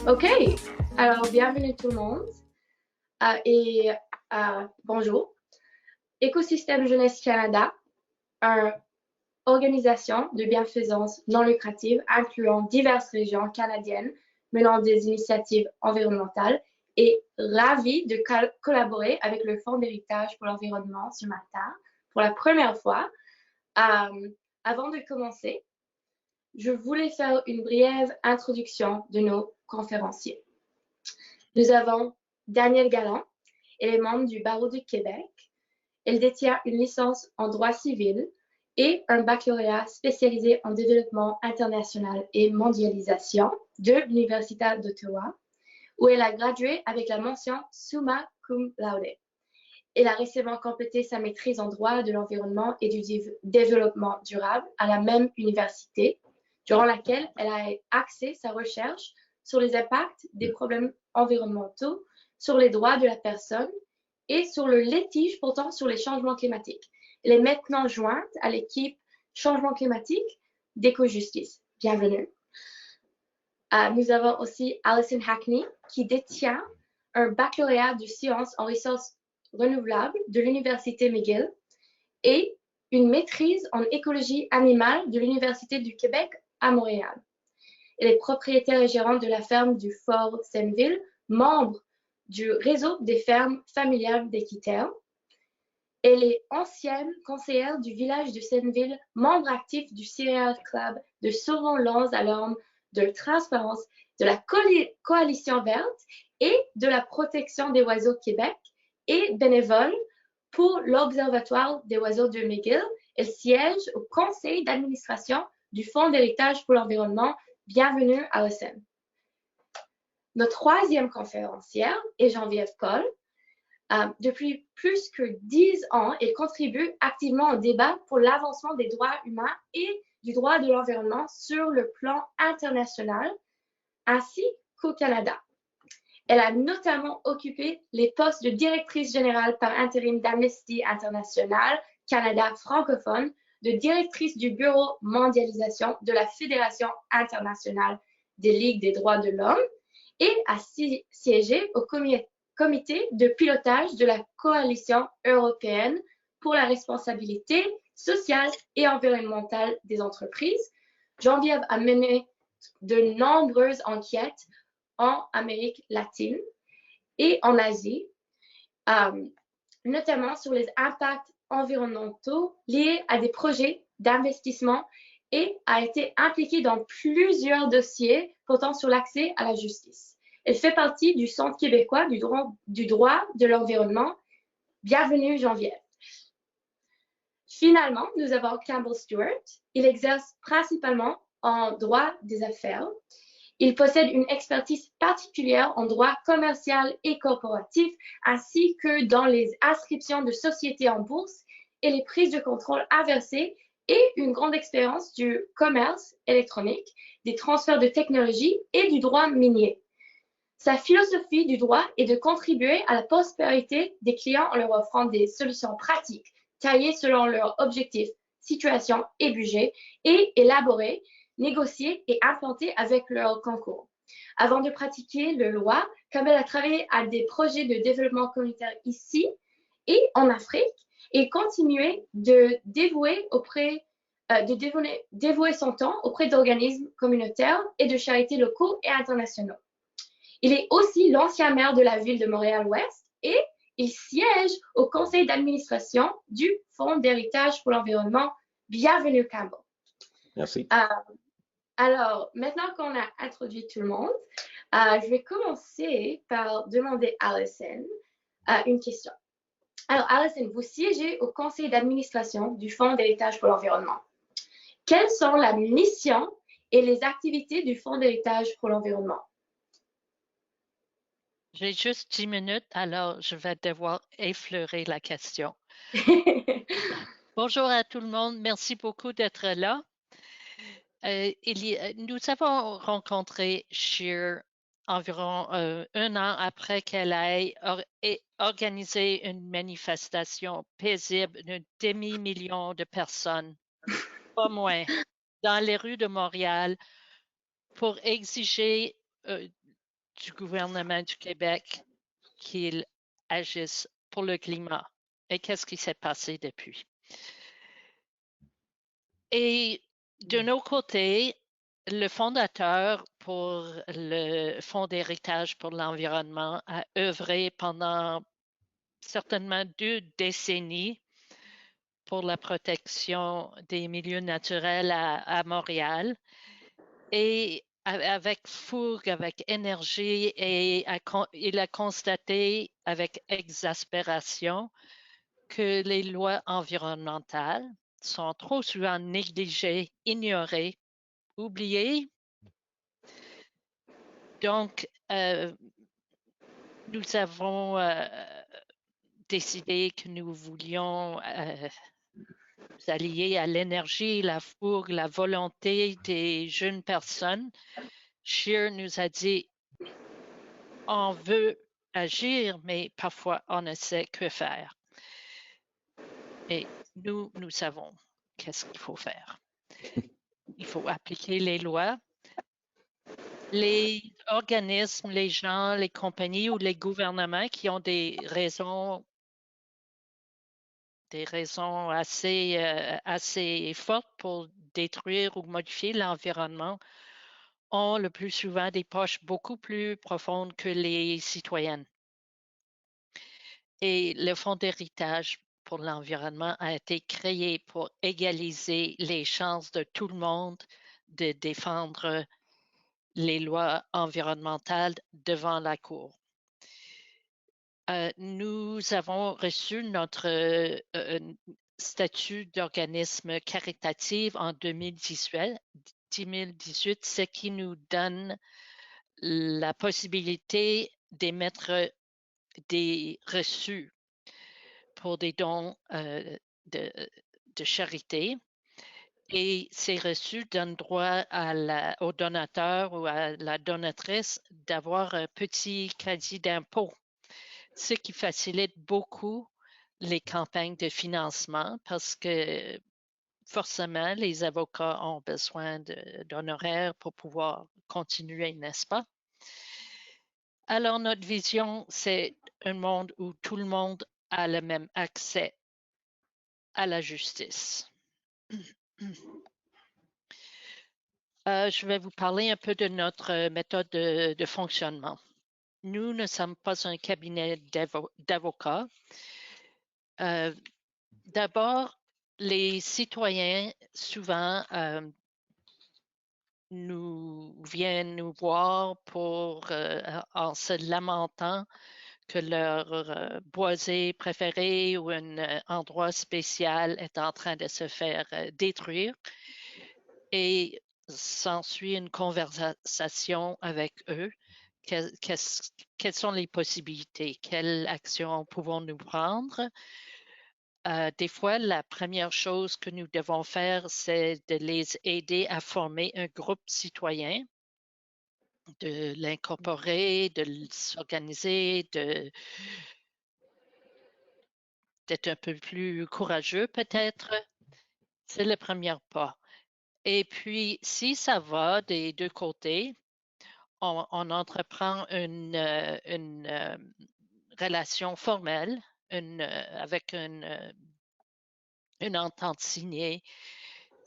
OK. Alors, bienvenue tout le monde et bonjour. Écosystème Jeunesse Canada, une organisation de bienfaisance non lucrative incluant diverses régions canadiennes menant des initiatives environnementales, est ravi de collaborer avec le Fonds d'héritage pour l'environnement ce matin pour la première fois. Avant de commencer, je voulais faire une brève introduction de nos conférenciers. Nous avons Danielle Galland, elle est membre du Barreau du Québec. Elle détient une licence en droit civil et un baccalauréat spécialisé en développement international et mondialisation de l'Université d'Ottawa, où elle a gradué avec la mention Summa Cum Laude. Elle a récemment complété sa maîtrise en droit de l'environnement et du développement durable à la même université, durant laquelle elle a axé sa recherche sur les impacts des problèmes environnementaux sur les droits de la personne et sur le litige portant sur les changements climatiques. Elle est maintenant jointe à l'équipe Changement climatique d'EcoJustice. Bienvenue. Nous avons aussi Alison Hackney, qui détient un baccalauréat de sciences en ressources renouvelables de l'Université McGill et une maîtrise en écologie animale de l'Université du Québec à Montréal. Elle est propriétaire et gérante de la ferme du Fort Senneville, membre du réseau des fermes familiales d'Équiterre. Elle est ancienne conseillère du village de Senneville, membre actif du Sierra Club de Sauvons-Lons à l'Orme, de Transparence, de la Coalition verte et de la protection des oiseaux de Québec et bénévole pour l'Observatoire des oiseaux de McGill. Elle siège au conseil d'administration du Fonds d'héritage pour l'environnement. Bienvenue à Alison. Notre troisième conférencière est Geneviève Paul. Depuis plus que 10 ans, elle contribue activement au débat pour l'avancement des droits humains et du droit de l'environnement sur le plan international, ainsi qu'au Canada. Elle a notamment occupé les postes de directrice générale par intérim d'Amnesty International Canada francophone, de directrice du Bureau mondialisation de la Fédération internationale des Ligues des droits de l'homme et a siégé au comité de pilotage de la Coalition européenne pour la responsabilité sociale et environnementale des entreprises. Geneviève a mené de nombreuses enquêtes en Amérique latine et en Asie, notamment sur les impacts environnementaux liés à des projets d'investissement et a été impliquée dans plusieurs dossiers portant sur l'accès à la justice. Elle fait partie du Centre québécois du droit de l'environnement. Bienvenue, Geneviève. Finalement, nous avons Campbell Stewart. Il exerce principalement en droit des affaires. Il possède une expertise particulière en droit commercial et corporatif, ainsi que dans les inscriptions de sociétés en bourse et les prises de contrôle inversées, et une grande expérience du commerce électronique, des transferts de technologie et du droit minier. Sa philosophie du droit est de contribuer à la prospérité des clients en leur offrant des solutions pratiques, taillées selon leurs objectifs, situation et budget, et élaborées, négociées et implantées avec leur concours. Avant de pratiquer le droit, Campbell a travaillé à des projets de développement communautaire ici et en Afrique et continué de dévouer son temps auprès d'organismes communautaires et de charités locaux et internationaux. Il est aussi l'ancien maire de la ville de Montréal-Ouest et il siège au conseil d'administration du Fonds d'héritage pour l'environnement. Bienvenue, Campbell. Merci. Alors, maintenant qu'on a introduit tout le monde, je vais commencer par demander à Alison une question. Alors, Alison, vous siégez au conseil d'administration du Fonds d'héritage pour l'environnement. Quelles sont la mission et les activités du Fonds d'héritage pour l'environnement? J'ai juste 10 minutes, alors je vais devoir effleurer la question. Bonjour à tout le monde, merci beaucoup d'être là. Nous avons rencontré Sheer environ un an après qu'elle ait organisé une manifestation paisible d'un demi-million de personnes, pas moins, dans les rues de Montréal pour exiger du gouvernement du Québec qu'ils agissent pour le climat. Et qu'est-ce qui s'est passé depuis? Et d'un autre côté, le fondateur pour le Fonds d'héritage pour l'environnement a œuvré pendant certainement 2 décennies pour la protection des milieux naturels à Montréal. Et avec fougue, avec énergie, et il a constaté avec exaspération que les lois environnementales sont trop souvent négligées, ignorées, oubliées. Donc, nous avons décidé que nous voulions nous allier à l'énergie, la fougue, la volonté des jeunes personnes. Scheer nous a dit, on veut agir, mais parfois on ne sait que faire. Et nous savons qu'est-ce qu'il faut faire. Il faut appliquer les lois. Les organismes, les gens, les compagnies ou les gouvernements qui ont des raisons assez fortes pour détruire ou modifier l'environnement ont le plus souvent des poches beaucoup plus profondes que les citoyennes. Et le Fonds d'héritage pour l'environnement a été créé pour égaliser les chances de tout le monde de défendre les lois environnementales devant la Cour. Nous avons reçu notre statut d'organisme caritatif en 2018, ce qui nous donne la possibilité d'émettre des reçus pour des dons de charité. Et ces reçus donnent droit au donateur ou à la donatrice d'avoir un petit crédit d'impôt, ce qui facilite beaucoup les campagnes de financement parce que forcément, les avocats ont besoin d'honoraires pour pouvoir continuer, n'est-ce pas? Alors, notre vision, c'est un monde où tout le monde a le même accès à la justice. Je vais vous parler un peu de notre méthode de fonctionnement. Nous ne sommes pas un cabinet d'avocats. D'abord, les citoyens, souvent, viennent nous voir en se lamentant que leur boisé préféré ou un endroit spécial est en train de se faire détruire. Et s'ensuit une conversation avec eux. Quelles sont les possibilités? Quelles actions pouvons-nous prendre? Des fois, la première chose que nous devons faire, c'est de les aider à former un groupe citoyen, de l'incorporer, de s'organiser, d'être un peu plus courageux peut-être. C'est le premier pas. Et puis, si ça va des deux côtés, on entreprend une relation formelle avec une entente signée,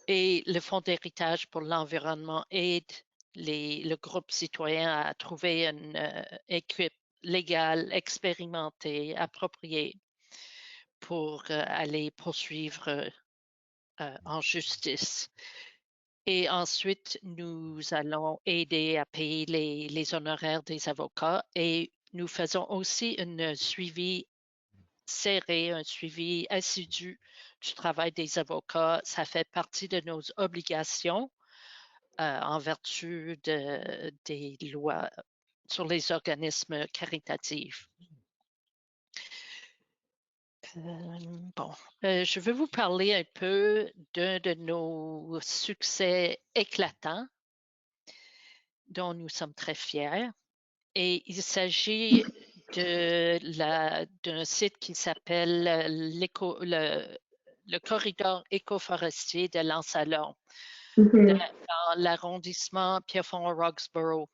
et le Fonds d'héritage pour l'environnement aide le groupe citoyen à trouver une équipe légale, expérimentée, appropriée pour aller poursuivre en justice. Et ensuite, nous allons aider à payer les honoraires des avocats, et nous faisons aussi un suivi serré, un suivi assidu du travail des avocats. Ça fait partie de nos obligations en vertu des lois sur les organismes caritatifs. Je vais vous parler un peu d'un de nos succès éclatants dont nous sommes très fiers. Et il s'agit d'un site qui s'appelle le corridor écoforestier de Lansalon, dans l'arrondissement Pierrefonds-Roxborough.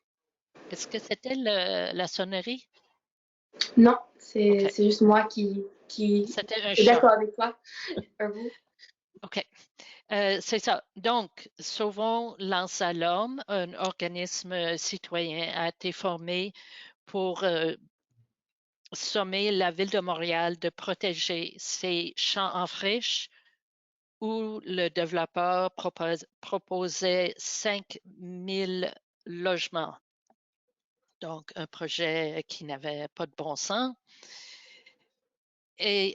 Est-ce que c'était la sonnerie? Non, OK. c'est juste moi qui C'était un est chat. d'accord avec toi. Vous? OK. C'est ça. Donc, Sauvons Lance-Alarme, un organisme citoyen, a été formé pour sommer la ville de Montréal de protéger ses champs en friche où le développeur proposait 5 000 logements. Donc, un projet qui n'avait pas de bon sens. Et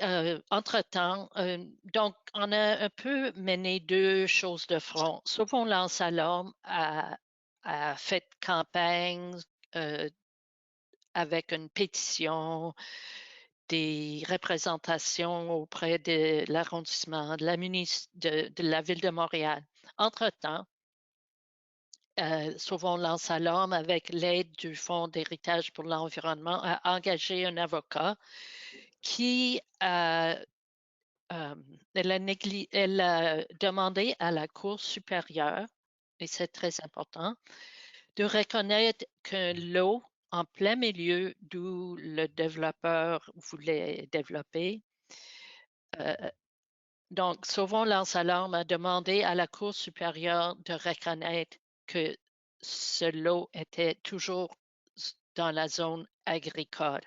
entre-temps, donc, on a un peu mené deux choses de front. Sauvons Lance-Alarme a fait campagne euh, avec une pétition, des représentations auprès de l'arrondissement, de la ville de Montréal. Entre-temps, Sauvons Lance-Alarme, avec l'aide du Fonds d'héritage pour l'environnement, a engagé un avocat qui elle a demandé à la Cour supérieure, et c'est très important, de reconnaître qu'un lot en plein milieu d'où le développeur voulait développer. euh, donc, Sauvons Lance-Alarme a demandé à la Cour supérieure de reconnaître que ce lot était toujours dans la zone agricole.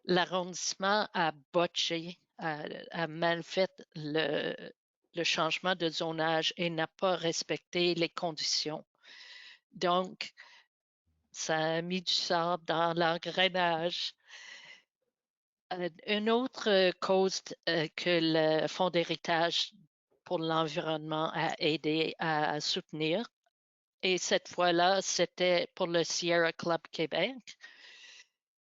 L'arrondissement a botché, a mal fait le changement de zonage et n'a pas respecté les conditions. Donc, ça a mis du sable dans l'engrenage. Une autre cause que le Fonds d'héritage pour l'environnement a aidé à soutenir, et cette fois-là, c'était pour le Sierra Club Québec.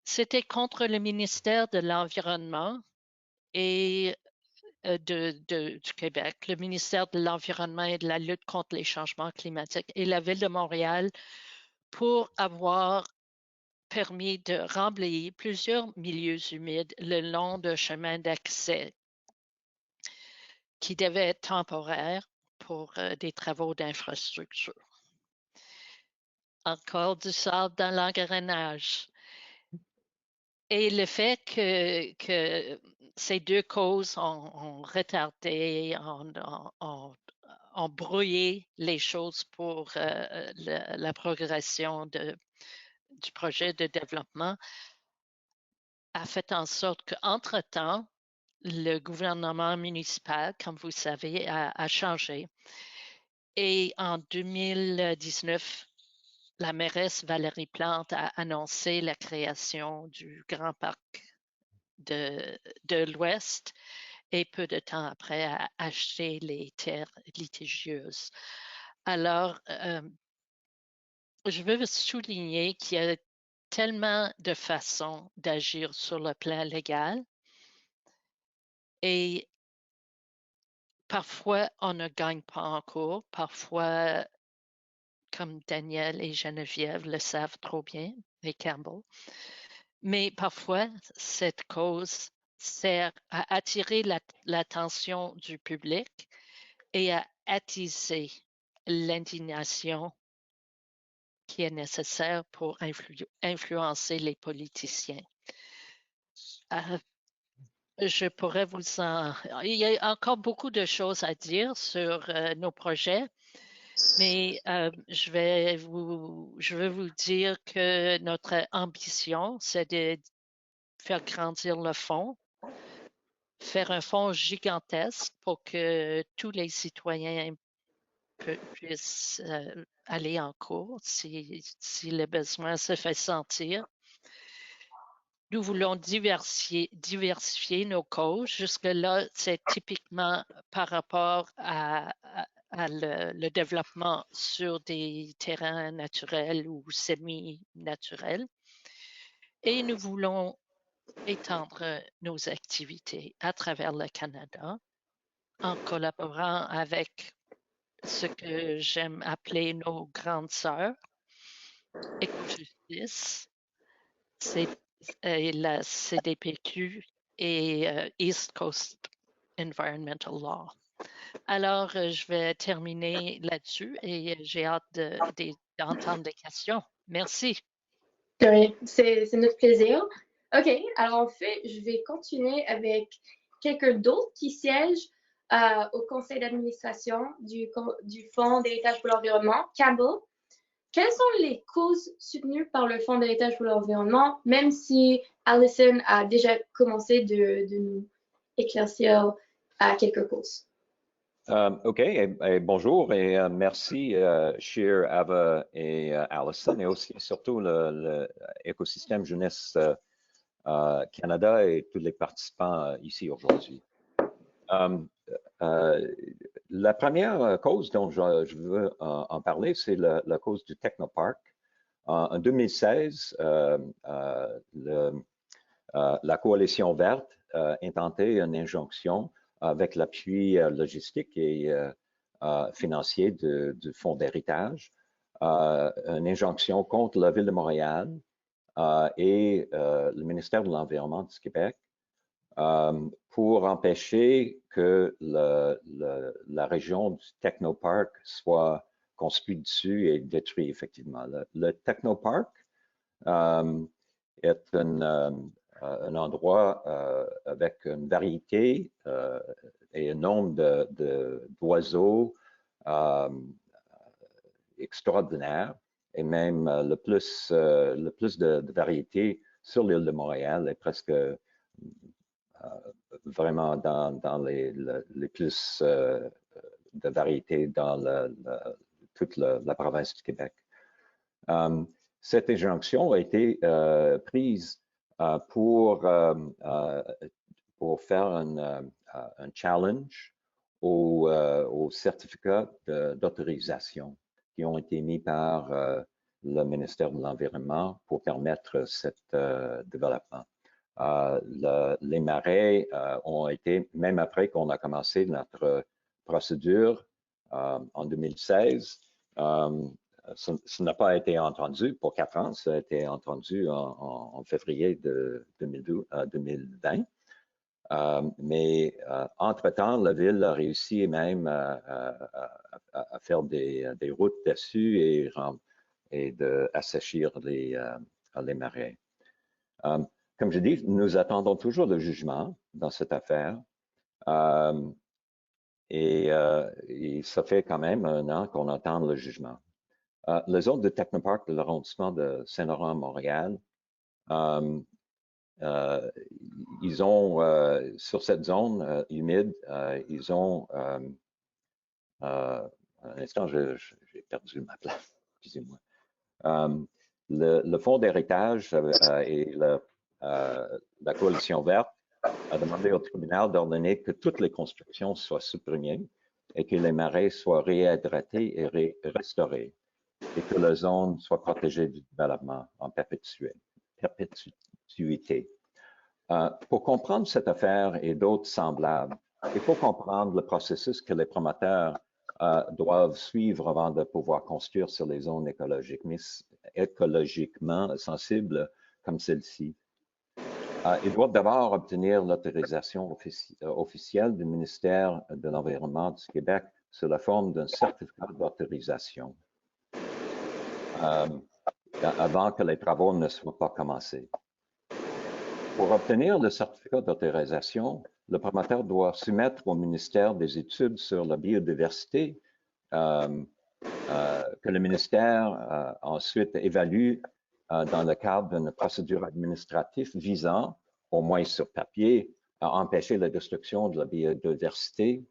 C'était contre le ministère de l'Environnement et du Québec, le ministère de l'Environnement et de la lutte contre les changements climatiques et la Ville de Montréal pour avoir permis de remblayer plusieurs milieux humides le long de chemins d'accès qui devaient être temporaires pour des travaux d'infrastructure. Encore du sable dans l'engrenage. Et le fait que ces deux causes ont retardé, ont brouillé les choses pour la progression du projet de développement a fait en sorte qu'entre-temps, le gouvernement municipal, comme vous savez, a changé. Et en 2019, la mairesse Valérie Plante a annoncé la création du Grand Parc de l'Ouest et peu de temps après a acheté les terres litigieuses. Alors, je veux souligner qu'il y a tellement de façons d'agir sur le plan légal et parfois on ne gagne pas en cours, parfois, comme Daniel et Geneviève le savent trop bien, et Campbell, mais parfois cette cause sert à attirer l'attention du public et à attiser l'indignation qui est nécessaire pour influencer les politiciens. Euh, je pourrais vous en... Il y a encore beaucoup de choses à dire sur nos projets, mais je veux vous dire que notre ambition, c'est de faire grandir le fonds, faire un fonds gigantesque pour que tous les citoyens puissent aller en cours si le besoin se fait sentir. Nous voulons diversifier nos causes. Jusque-là, c'est typiquement par rapport à le développement sur des terrains naturels ou semi-naturels. Et nous voulons étendre nos activités à travers le Canada en collaborant avec ce que j'aime appeler nos grandes sœurs, Écojustice, la CDPQ et East Coast Environmental Law. Alors, je vais terminer là-dessus et j'ai hâte d'entendre des questions. Merci. Oui, c'est notre plaisir. OK, alors en fait, je vais continuer avec quelqu'un d'autre qui siège au conseil d'administration du Fonds d'héritage pour l'environnement, Campbell. Quelles sont les causes soutenues par le Fonds d'héritage pour l'environnement, même si Allison a déjà commencé de nous éclaircir quelques causes? OK, et bonjour et merci, Sheer, Ava et Allison, et aussi surtout l'écosystème Jeunesse Canada et tous les participants ici aujourd'hui. La première cause dont je veux en parler, c'est la cause du Technopark. En 2016, la Coalition verte intentait une injonction avec l'appui logistique et financier du Fonds d'héritage, une injonction contre la Ville de Montréal et le ministère de l'Environnement du Québec pour empêcher que la région du Technopark soit construite dessus et détruite effectivement. Le Technopark est un endroit avec une variété et un nombre d'oiseaux extraordinaire et même le plus de variété sur l'île de Montréal est presque vraiment dans les plus de variétés dans toute la province du Québec. Cette injonction a été prise pour faire un challenge aux certificats d'autorisation qui ont été mis par le ministère de l'Environnement pour permettre cet développement. Les marais ont été, même après qu'on a commencé notre procédure en 2016, ça n'a pas été entendu pour 4 ans, ça a été entendu en février de 2020. Mais entre-temps, la ville a réussi même à faire des routes dessus et d'assèchir les marais. Comme je dis, nous attendons toujours le jugement dans cette affaire. Et ça fait quand même 1 an qu'on attend le jugement. La zone de Technopark de l'arrondissement de Saint-Laurent à Montréal, ils ont, sur cette zone humide, ils ont, un instant, j'ai perdu ma place, excusez-moi. Le Fonds d'héritage et la Coalition verte a demandé au tribunal d'ordonner que toutes les constructions soient supprimées et que les marais soient réhydratés et restaurés et que la zone soit protégée du développement en perpétuité. Pour comprendre cette affaire et d'autres semblables, il faut comprendre le processus que les promoteurs doivent suivre avant de pouvoir construire sur les zones écologiquement sensibles comme celle-ci. Ils doivent d'abord obtenir l'autorisation officielle du ministère de l'Environnement du Québec sous la forme d'un certificat d'autorisation avant que les travaux ne soient pas commencés. Pour obtenir le certificat d'autorisation, le promoteur doit soumettre au ministère des études sur la biodiversité que le ministère ensuite évalue dans le cadre d'une procédure administrative visant, au moins sur papier, à empêcher la destruction de la biodiversité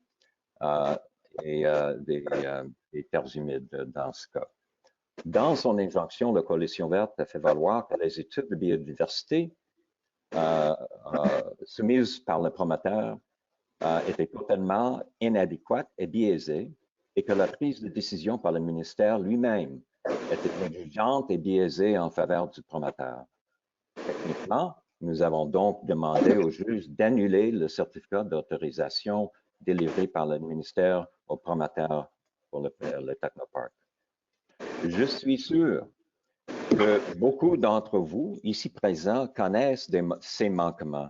et des terres humides dans ce cas. Dans son injonction, la Coalition verte a fait valoir que les études de biodiversité soumises par le promoteur étaient totalement inadéquates et biaisées et que la prise de décision par le ministère lui-même était négligente et biaisée en faveur du promoteur. Techniquement, nous avons donc demandé au juge d'annuler le certificat d'autorisation délivré par le ministère au promoteur pour le Technopark. Je suis sûr que beaucoup d'entre vous ici présents connaissent ces manquements.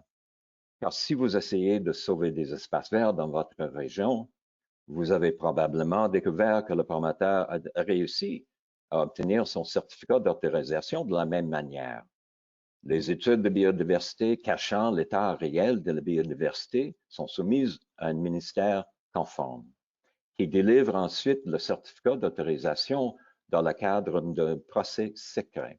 Car si vous essayez de sauver des espaces verts dans votre région, vous avez probablement découvert que le promoteur a réussi à obtenir son certificat d'autorisation de la même manière. Les études de biodiversité cachant l'état réel de la biodiversité sont soumises à un ministère conforme, qui délivre ensuite le certificat d'autorisation dans le cadre d'un procès secret.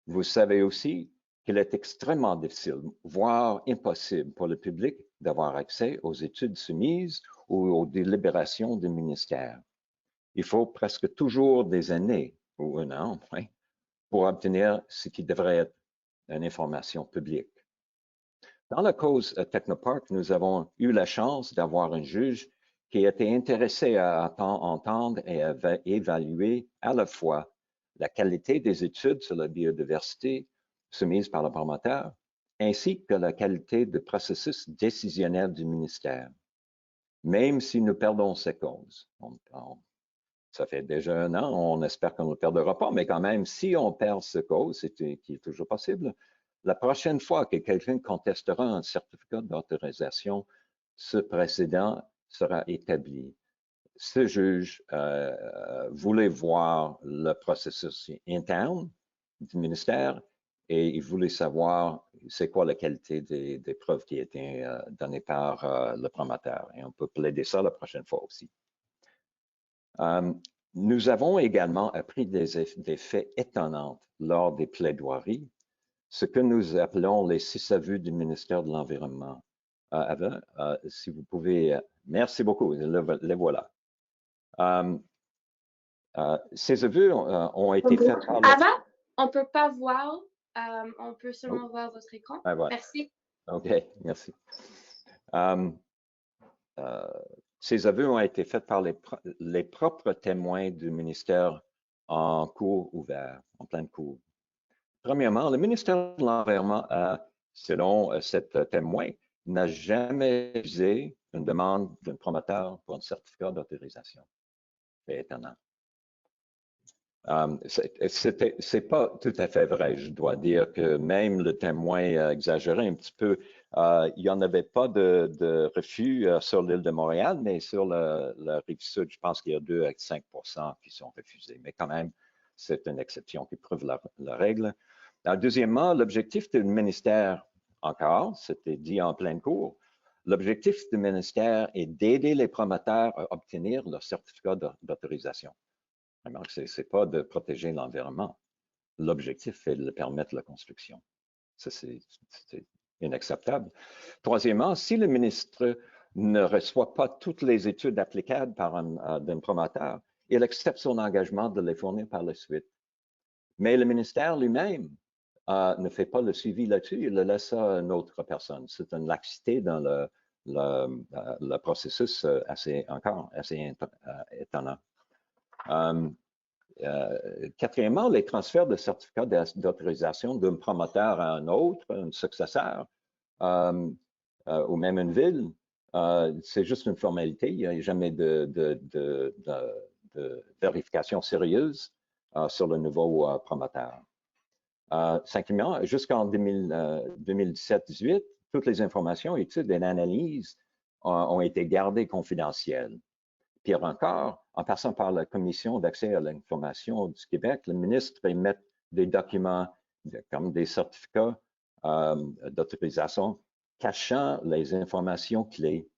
Vous savez aussi qu'il est extrêmement difficile, voire impossible pour le public d'avoir accès aux études soumises ou aux délibérations du ministère. Il faut presque toujours des années, ou un an, pour obtenir ce qui devrait être une information publique. Dans la cause Technopark, nous avons eu la chance d'avoir un juge qui était intéressé à entendre et à évaluer à la fois la qualité des études sur la biodiversité soumises par le promoteur, ainsi que la qualité du processus décisionnel du ministère. Même si nous perdons ces causes, ça fait déjà un an, on espère qu'on ne le perdra pas, mais quand même, si on perd ce cause, qui est toujours possible, la prochaine fois que quelqu'un contestera un certificat d'autorisation, ce précédent sera établi. Ce juge voulait voir le processus interne du ministère et il voulait savoir c'est quoi la qualité des preuves qui étaient données par le promoteur. Et on peut plaider ça la prochaine fois aussi. Nous avons également appris des faits étonnants lors des plaidoiries, ce que nous appelons les 6 aveux du ministère de l'Environnement. Si vous pouvez, merci beaucoup, les voilà. Ces aveux ont été faits par... Avant, on ne peut pas voir, on peut seulement voir votre écran. Ah, voilà. Merci. OK, merci. Ces aveux ont été faits par les propres témoins du ministère en cours ouvert, en pleine cour. Premièrement, le ministère de l'Environnement, selon cet témoin, n'a jamais refusé une demande d'un promoteur pour un certificat d'autorisation. C'est étonnant. C'est pas tout à fait vrai. Je dois dire que même le témoin a exagéré un petit peu. Il n'y en avait pas de refus sur l'île de Montréal, mais sur la rive sud, je pense qu'il y a 2 à 5% qui sont refusés. Mais quand même, c'est une exception qui prouve la règle. Deuxièmement, l'objectif du ministère, encore, c'était dit en pleine cour, l'objectif du ministère est d'aider les promoteurs à obtenir leur certificat d'autorisation. Ce n'est pas de protéger l'environnement. L'objectif est de permettre la construction. Ça, c'est inacceptable. Troisièmement, si le ministre ne reçoit pas toutes les études applicables d'un promoteur, il accepte son engagement de les fournir par la suite. Mais le ministère lui-même ne fait pas le suivi là-dessus, il le laisse à une autre personne. C'est une laxité dans le processus encore assez étonnant. Quatrièmement, les transferts de certificats d'autorisation d'un promoteur à un autre, un successeur, ou même une ville, c'est juste une formalité. Il n'y a jamais de vérification sérieuse sur le nouveau promoteur. Cinquièmement, jusqu'en 2017-18, toutes les informations, études et analyses ont été gardées confidentielles. Pire encore, en passant par la Commission d'accès à l'information du Québec, le ministre émet des documents comme des certificats d'autorisation cachant les informations clés,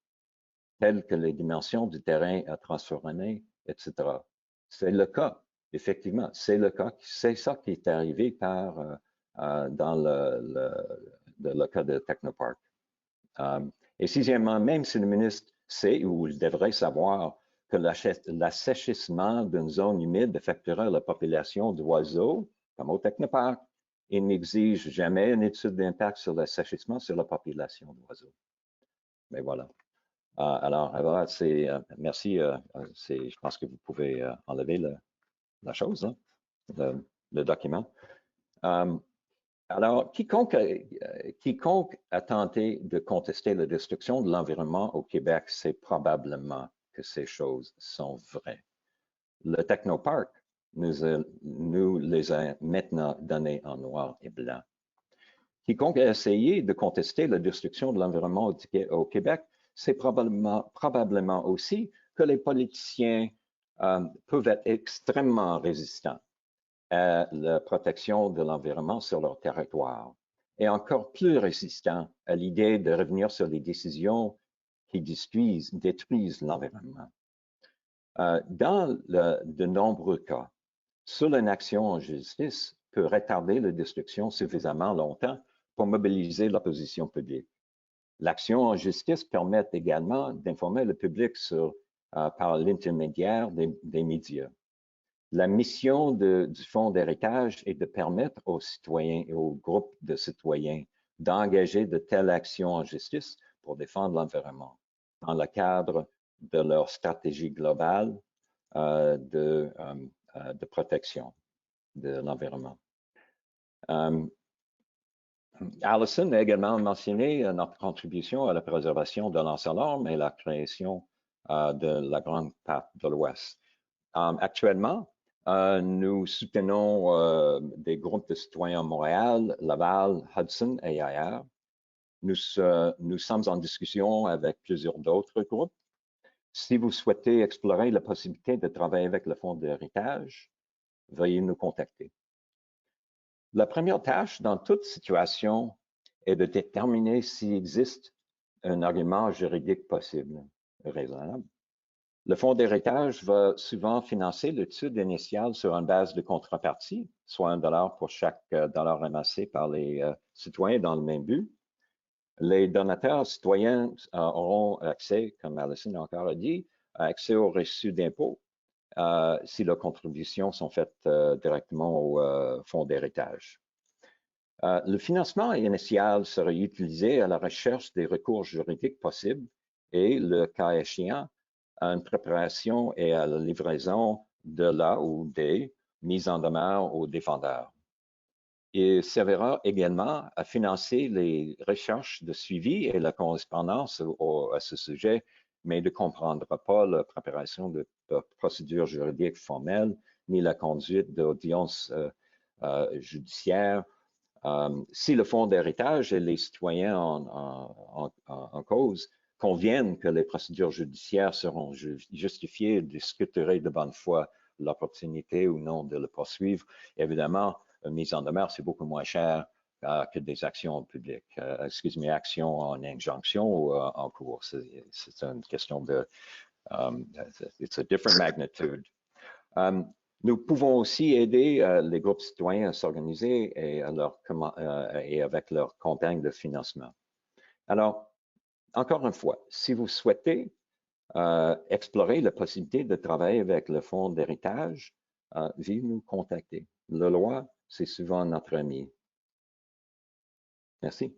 telles que les dimensions du terrain à transformer, etc. C'est le cas, effectivement, c'est le cas. C'est ça qui est arrivé dans le cas de Technopark. Et sixièmement, même si le ministre sait ou il devrait savoir que l'assèchissement d'une zone humide affecterait la population d'oiseaux, comme au Technopark, il n'exige jamais une étude d'impact sur l'assèchissement sur la population d'oiseaux. Mais voilà. Alors, merci. Je pense que vous pouvez enlever la chose, hein, le document. Alors, quiconque a tenté de contester la destruction de l'environnement au Québec sait probablement que ces choses sont vraies. Le Technopark nous les a maintenant données en noir et blanc. Quiconque a essayé de contester la destruction de l'environnement au Québec sait probablement aussi que les politiciens peuvent être extrêmement résistants à la protection de l'environnement sur leur territoire et encore plus résistants à l'idée de revenir sur les décisions qui détruisent l'environnement. Dans de nombreux cas, seule une action en justice peut retarder la destruction suffisamment longtemps pour mobiliser l'opposition publique. L'action en justice permet également d'informer le public par l'intermédiaire des médias. La mission du Fonds d'héritage est de permettre aux citoyens et aux groupes de citoyens d'engager de telles actions en justice pour défendre l'environnement dans le cadre de leur stratégie globale de protection de l'environnement. Alison a également mentionné notre contribution à la préservation de l'Anse-à-Orme et la création de la Grande Patte de l'Ouest. Actuellement, nous soutenons des groupes de citoyens à Montréal, Laval, Hudson et ailleurs. Nous sommes en discussion avec plusieurs d'autres groupes. Si vous souhaitez explorer la possibilité de travailler avec le Fonds d'héritage, veuillez nous contacter. La première tâche dans toute situation est de déterminer s'il existe un argument juridique possible, raisonnable. Le Fonds d'héritage va souvent financer l'étude initiale sur une base de contrepartie, soit $1 pour chaque dollar ramassé par les citoyens dans le même but. Les donateurs citoyens auront accès, comme Alison encore a dit, accès aux reçus d'impôts si leurs contributions sont faites directement au Fonds d'héritage. Le financement initial serait utilisé à la recherche des recours juridiques possibles et, le cas échéant, à une préparation et à la livraison de la ou des mises en demeure aux défendeurs. Il servira également à financer les recherches de suivi et la correspondance à ce sujet, mais ne comprendra pas la préparation de procédures juridiques formelles ni la conduite d'audiences judiciaires. Si le Fonds d'héritage et les citoyens en cause conviennent que les procédures judiciaires seront justifiées et discuteraient de bonne foi l'opportunité ou non de le poursuivre, évidemment, une mise en demeure, c'est beaucoup moins cher que des actions publiques. Excusez-moi, actions en injonction ou en cours. C'est une question de... it's a different magnitude. Nous pouvons aussi aider les groupes citoyens à s'organiser et avec leur campagne de financement. Alors, encore une fois, si vous souhaitez explorer la possibilité de travailler avec le Fonds d'héritage, veuillez nous contacter. La loi, c'est souvent notre ami. Merci.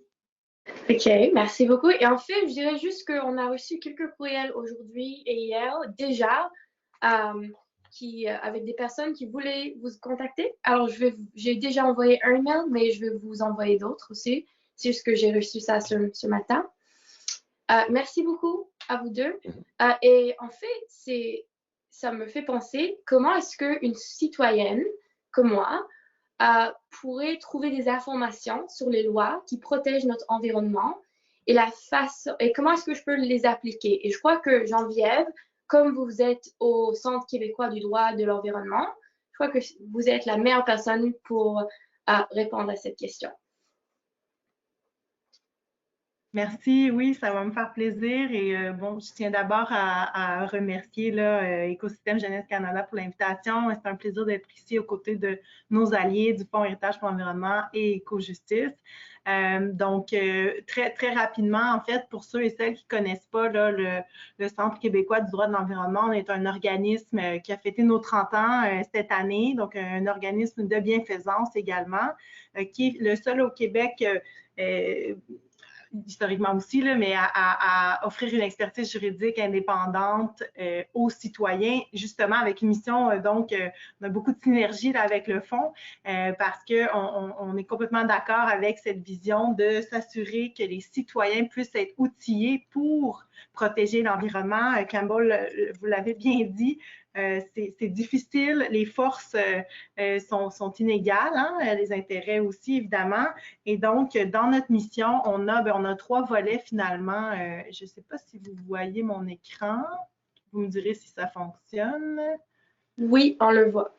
OK, merci beaucoup. Et en fait, je dirais juste qu'on a reçu quelques courriels aujourd'hui et hier déjà avec des personnes qui voulaient vous contacter. Alors, j'ai déjà envoyé un email, mais je vais vous envoyer d'autres aussi. C'est juste que j'ai reçu ça ce matin. Merci beaucoup à vous deux. Et en fait, ça me fait penser comment est-ce qu'une citoyenne comme moi pourrait trouver des informations sur les lois qui protègent notre environnement et comment est-ce que je peux les appliquer. Et je crois que Geneviève, comme vous êtes au Centre québécois du droit de l'environnement, je crois que vous êtes la meilleure personne pour répondre à cette question. Merci, oui, ça va me faire plaisir. Et bon, je tiens d'abord à remercier Écosystème Jeunesse Canada pour l'invitation. C'est un plaisir d'être ici aux côtés de nos alliés du Fonds Héritage pour l'environnement et Éco-Justice. Donc, très, très rapidement, en fait, pour ceux et celles qui ne connaissent pas le Centre québécois du droit de l'environnement, on est un organisme qui a fêté nos 30 ans cette année, donc un organisme de bienfaisance également, qui est le seul au Québec historiquement aussi, mais à offrir une expertise juridique indépendante aux citoyens, justement avec une mission, donc on a beaucoup de synergie là, avec le fonds parce qu'on est complètement d'accord avec cette vision de s'assurer que les citoyens puissent être outillés pour protéger l'environnement. Campbell, vous l'avez bien dit, c'est difficile, les forces sont inégales, hein, les intérêts aussi évidemment, et donc dans notre mission, on a 3 volets finalement. Je ne sais pas si vous voyez mon écran, vous me direz si ça fonctionne. Oui, on le voit.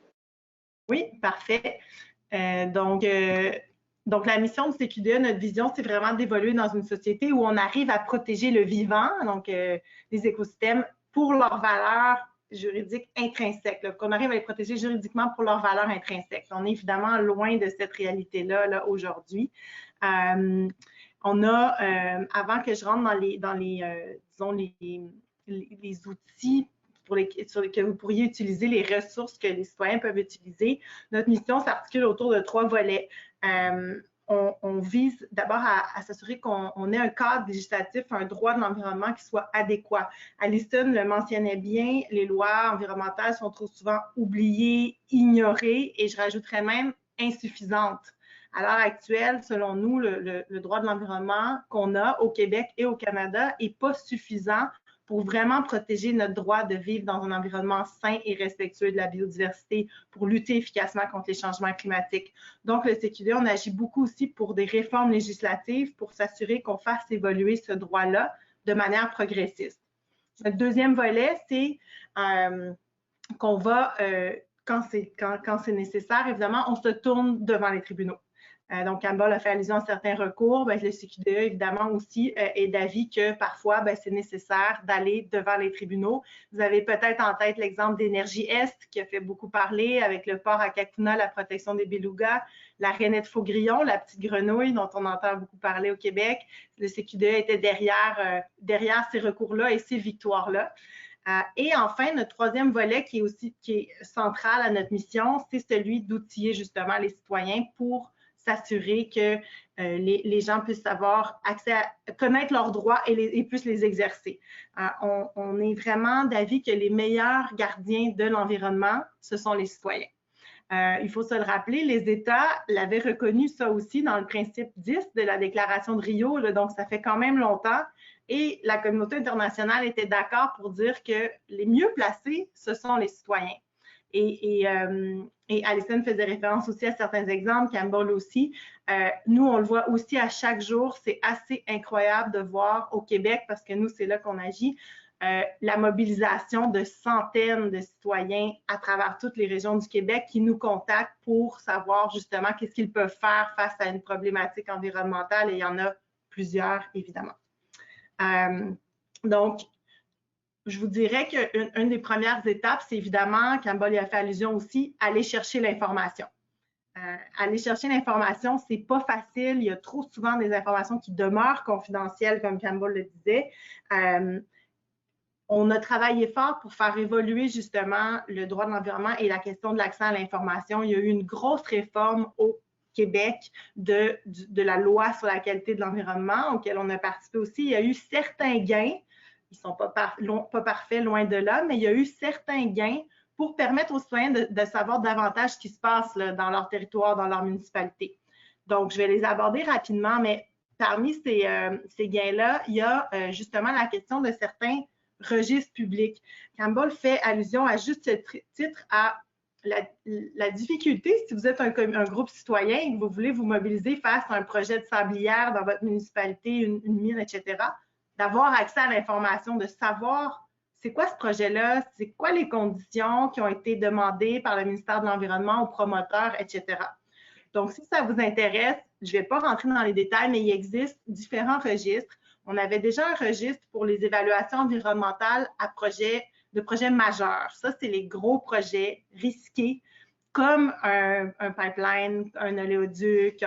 Oui, parfait. Donc, la mission du CQDE, notre vision, c'est vraiment d'évoluer dans une société où on arrive à protéger le vivant, donc les écosystèmes, pour leurs valeurs juridiques intrinsèques, qu'on arrive à les protéger juridiquement pour leurs valeurs intrinsèques. On est évidemment loin de cette réalité-là là, aujourd'hui. On a, avant que je rentre dans les outils sur lesquels vous pourriez utiliser, les ressources que les citoyens peuvent utiliser, notre mission s'articule autour de 3 volets. On vise d'abord à s'assurer qu'on ait un cadre législatif, un droit de l'environnement qui soit adéquat. Alison le mentionnait bien, les lois environnementales sont trop souvent oubliées, ignorées et je rajouterais même insuffisantes. À l'heure actuelle, selon nous, le droit de l'environnement qu'on a au Québec et au Canada n'est pas suffisant pour vraiment protéger notre droit de vivre dans un environnement sain et respectueux de la biodiversité, pour lutter efficacement contre les changements climatiques. Donc, le CQDE, on agit beaucoup aussi pour des réformes législatives pour s'assurer qu'on fasse évoluer ce droit-là de manière progressiste. Le deuxième volet, c'est qu'on va, quand c'est nécessaire, évidemment, on se tourne devant les tribunaux. Donc, Campbell a fait allusion à certains recours. Bien, le CQDE, évidemment, aussi est d'avis que parfois, c'est nécessaire d'aller devant les tribunaux. Vous avez peut-être en tête l'exemple d'Énergie Est, qui a fait beaucoup parler avec le port à Kakuna, la protection des belugas, la rainette faugrillon, la petite grenouille dont on entend beaucoup parler au Québec. Le CQDE était derrière ces recours-là et ces victoires-là. Et enfin, notre troisième volet qui est central à notre mission, c'est celui d'outiller justement les citoyens pour s'assurer que les gens puissent avoir accès à connaître leurs droits et puissent les exercer. On est vraiment d'avis que les meilleurs gardiens de l'environnement, ce sont les citoyens. Il faut se le rappeler, les États l'avaient reconnu ça aussi dans le principe 10 de la Déclaration de Rio, là, donc ça fait quand même longtemps. Et la communauté internationale était d'accord pour dire que les mieux placés, ce sont les citoyens. Et Alison faisait référence aussi à certains exemples, Campbell aussi. Nous, on le voit aussi à chaque jour. C'est assez incroyable de voir au Québec, parce que nous, c'est là qu'on agit, la mobilisation de centaines de citoyens à travers toutes les régions du Québec qui nous contactent pour savoir justement qu'est-ce qu'ils peuvent faire face à une problématique environnementale. Et il y en a plusieurs, évidemment. Donc, je vous dirais qu'une des premières étapes, c'est évidemment, Campbell y a fait allusion aussi, aller chercher l'information. Aller chercher l'information, c'est pas facile. Il y a trop souvent des informations qui demeurent confidentielles, comme Campbell le disait. On a travaillé fort pour faire évoluer justement le droit de l'environnement et la question de l'accès à l'information. Il y a eu une grosse réforme au Québec de la loi sur la qualité de l'environnement, auquel on a participé aussi. Il y a eu certains gains. Ils ne sont pas parfaits, loin de là, mais il y a eu certains gains pour permettre aux citoyens de savoir davantage ce qui se passe là, dans leur territoire, dans leur municipalité. Donc, je vais les aborder rapidement, mais parmi ces gains-là, il y a justement la question de certains registres publics. Campbell fait allusion à juste ce titre à la difficulté, si vous êtes un groupe citoyen et que vous voulez vous mobiliser face à un projet de sablière dans votre municipalité, une mine, etc., d'avoir accès à l'information, de savoir c'est quoi ce projet-là, c'est quoi les conditions qui ont été demandées par le ministère de l'Environnement aux promoteurs, etc. Donc, si ça vous intéresse, je ne vais pas rentrer dans les détails, mais il existe différents registres. On avait déjà un registre pour les évaluations environnementales de projets majeurs. Ça, c'est les gros projets risqués, comme un pipeline, un oléoduc,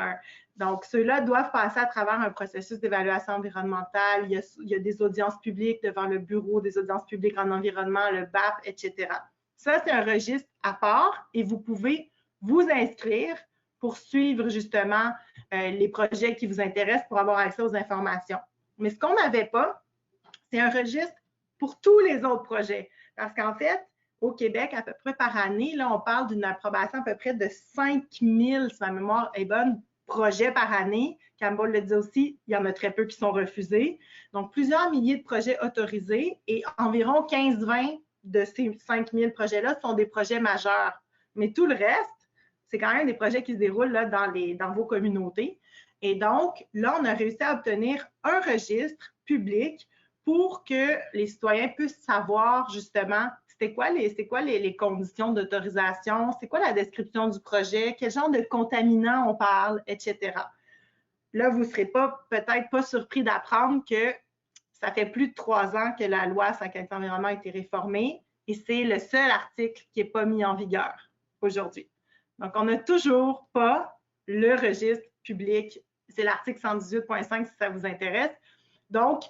donc, ceux-là doivent passer à travers un processus d'évaluation environnementale. Il y a des audiences publiques devant le Bureau des audiences publiques en environnement, le BAP, etc. Ça, c'est un registre à part et vous pouvez vous inscrire pour suivre justement les projets qui vous intéressent pour avoir accès aux informations. Mais ce qu'on n'avait pas, c'est un registre pour tous les autres projets. Parce qu'en fait, au Québec, à peu près par année, là, on parle d'une approbation à peu près de 5000, si ma mémoire est bonne, projets par année. Campbell le dit aussi, il y en a très peu qui sont refusés. Donc, plusieurs milliers de projets autorisés et environ 15-20 de ces 5000 projets-là sont des projets majeurs. Mais tout le reste, c'est quand même des projets qui se déroulent là, dans vos communautés. Et donc, là, on a réussi à obtenir un registre public pour que les citoyens puissent savoir justement c'est quoi les conditions d'autorisation, c'est quoi la description du projet, quel genre de contaminants on parle, etc. Là, vous ne serez peut-être pas surpris d'apprendre que ça fait plus de 3 ans que la loi sur la qualité de l'environnement a été réformée et c'est le seul article qui n'est pas mis en vigueur aujourd'hui. Donc, on n'a toujours pas le registre public. C'est l'article 118.5 si ça vous intéresse. Donc,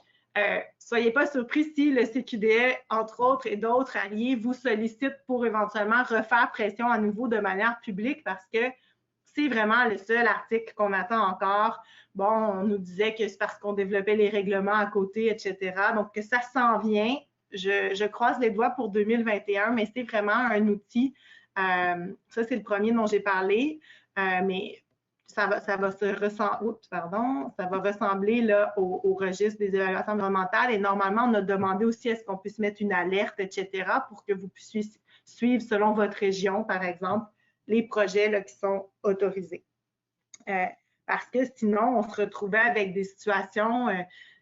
soyez pas surpris si le CQDE, entre autres, et d'autres alliés vous sollicitent pour éventuellement refaire pression à nouveau de manière publique parce que c'est vraiment le seul article qu'on attend encore. Bon, on nous disait que c'est parce qu'on développait les règlements à côté, etc. Donc, que ça s'en vient. Je croise les doigts pour 2021, mais c'est vraiment un outil. Ça, c'est le premier dont j'ai parlé, mais ça va ressembler là, au registre des évaluations environnementales. Et normalement, on a demandé aussi est-ce qu'on puisse mettre une alerte, etc., pour que vous puissiez suivre selon votre région, par exemple, les projets là, qui sont autorisés. Parce que sinon, on se retrouvait avec des situations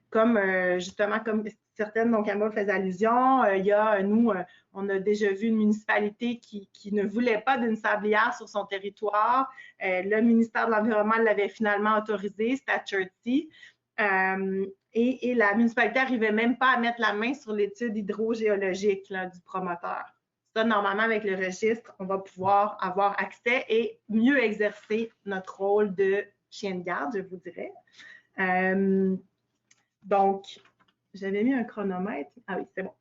comme justement comme certaines dont Campbell faisait allusion. Il y a, nous, on a déjà vu une municipalité qui ne voulait pas d'une sablière sur son territoire. Le ministère de l'Environnement l'avait finalement autorisé, c'était à Chertsey. Et la municipalité n'arrivait même pas à mettre la main sur l'étude hydrogéologique là, du promoteur. Ça, normalement, avec le registre, on va pouvoir avoir accès et mieux exercer notre rôle de chien de garde, je vous dirais. Donc, j'avais mis un chronomètre. Ah oui, c'est bon.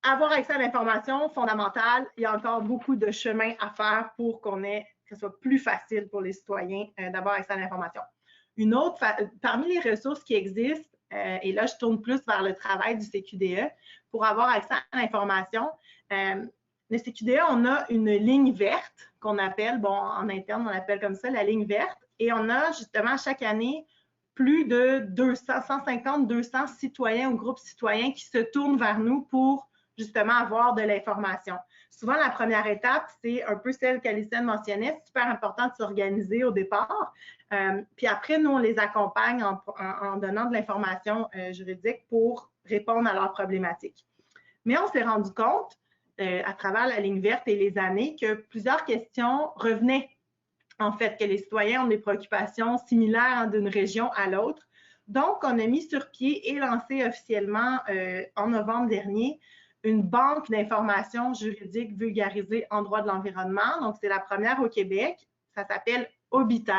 Avoir accès à l'information fondamentale, il y a encore beaucoup de chemin à faire pour que ce soit plus facile pour les citoyens d'avoir accès à l'information. Une autre, parmi les ressources qui existent, et là, je tourne plus vers le travail du CQDE, pour avoir accès à l'information, le CQDE, on a une ligne verte qu'on appelle, bon, en interne, on l'appelle comme ça, la ligne verte, et on a justement chaque année plus de 150-200 citoyens ou groupes citoyens qui se tournent vers nous pour justement avoir de l'information. Souvent, la première étape, c'est un peu celle qu'Alicenne mentionnait, c'est super important de s'organiser au départ. Puis après, nous, on les accompagne en donnant de l'information juridique pour répondre à leurs problématiques. Mais on s'est rendu compte, à travers la ligne verte et les années, que plusieurs questions revenaient. En fait, que les citoyens ont des préoccupations similaires d'une région à l'autre. Donc, on a mis sur pied et lancé officiellement en novembre dernier une banque d'informations juridiques vulgarisées en droit de l'environnement. Donc, c'est la première au Québec. Ça s'appelle Obiter.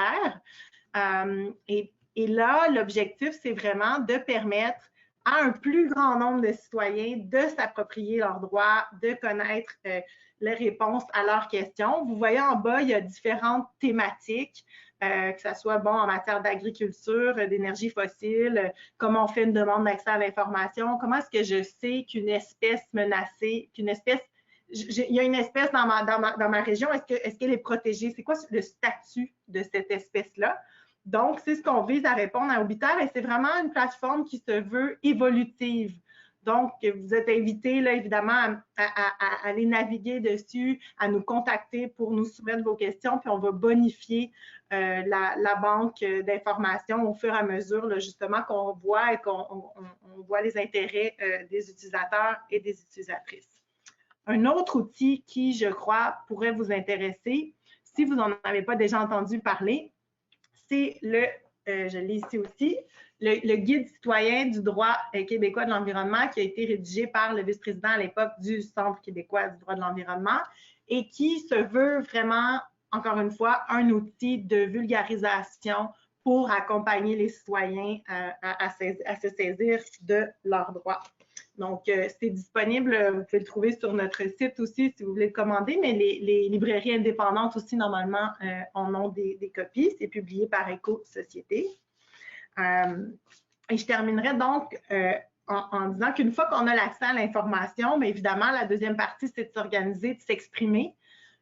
Et là, l'objectif, c'est vraiment de permettre à un plus grand nombre de citoyens de s'approprier leurs droits, de connaître les réponses à leurs questions. Vous voyez en bas, il y a différentes thématiques, que ce soit bon en matière d'agriculture, d'énergie fossile, comment on fait une demande d'accès à l'information, comment est-ce que je sais qu'une espèce menacée, il y a une espèce dans ma région, est-ce qu'elle est protégée? C'est quoi le statut de cette espèce-là? Donc, c'est ce qu'on vise à répondre à Obiter et c'est vraiment une plateforme qui se veut évolutive. Donc, vous êtes invités, là, évidemment, à aller naviguer dessus, à nous contacter pour nous soumettre vos questions, puis on va bonifier la banque d'informations au fur et à mesure, là, justement, qu'on voit et qu'on voit les intérêts des utilisateurs et des utilisatrices. Un autre outil qui, je crois, pourrait vous intéresser, si vous n'en avez pas déjà entendu parler, c'est je l'ai ici aussi, le guide citoyen du droit québécois de l'environnement qui a été rédigé par le vice-président à l'époque du Centre québécois du droit de l'environnement et qui se veut vraiment, encore une fois, un outil de vulgarisation pour accompagner les citoyens à se saisir de leurs droits. Donc, c'est disponible, vous pouvez le trouver sur notre site aussi si vous voulez le commander, mais les librairies indépendantes aussi, normalement, en ont des copies. C'est publié par Éco-Société. Et je terminerai donc en disant qu'une fois qu'on a l'accès à l'information, bien évidemment, la deuxième partie, c'est de s'organiser, de s'exprimer.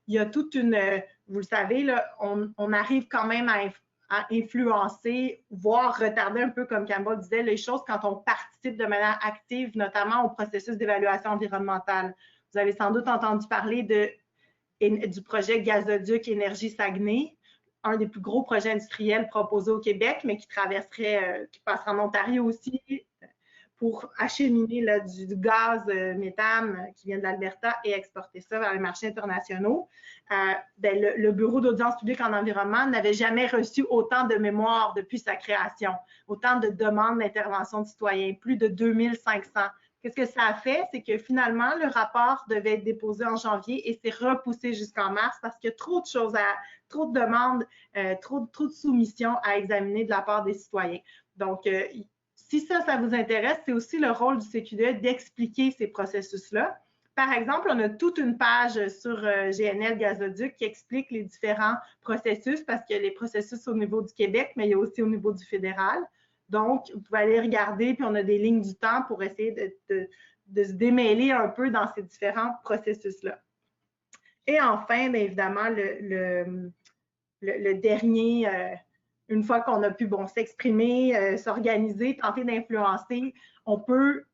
Il y a toute une, vous le savez, là, on arrive quand même à influencer, voire retarder un peu, comme Campbell disait, les choses quand on participe de manière active, notamment au processus d'évaluation environnementale. Vous avez sans doute entendu parler du projet Gazoduc Énergie Saguenay, un des plus gros projets industriels proposés au Québec, mais qui passerait en Ontario aussi. pour acheminer là, du gaz méthane qui vient de l'Alberta et exporter ça vers les marchés internationaux. Le Bureau d'audience publique en environnement n'avait jamais reçu autant de mémoires depuis sa création, autant de demandes d'intervention de citoyens, plus de 2500. Qu'est-ce que ça a fait? C'est que finalement, le rapport devait être déposé en janvier et s'est repoussé jusqu'en mars parce qu'il y a trop de choses, trop de demandes, trop de soumissions à examiner de la part des citoyens. Donc, si ça vous intéresse, c'est aussi le rôle du CQDE d'expliquer ces processus-là. Par exemple, on a toute une page sur GNL Gazoduc qui explique les différents processus parce qu'il y a les processus au niveau du Québec, mais il y a aussi au niveau du fédéral. Donc, vous pouvez aller regarder, puis on a des lignes du temps pour essayer de se démêler un peu dans ces différents processus-là. Et enfin, bien évidemment, le dernier, une fois qu'on a pu s'exprimer, s'organiser, tenter d'influencer, on peut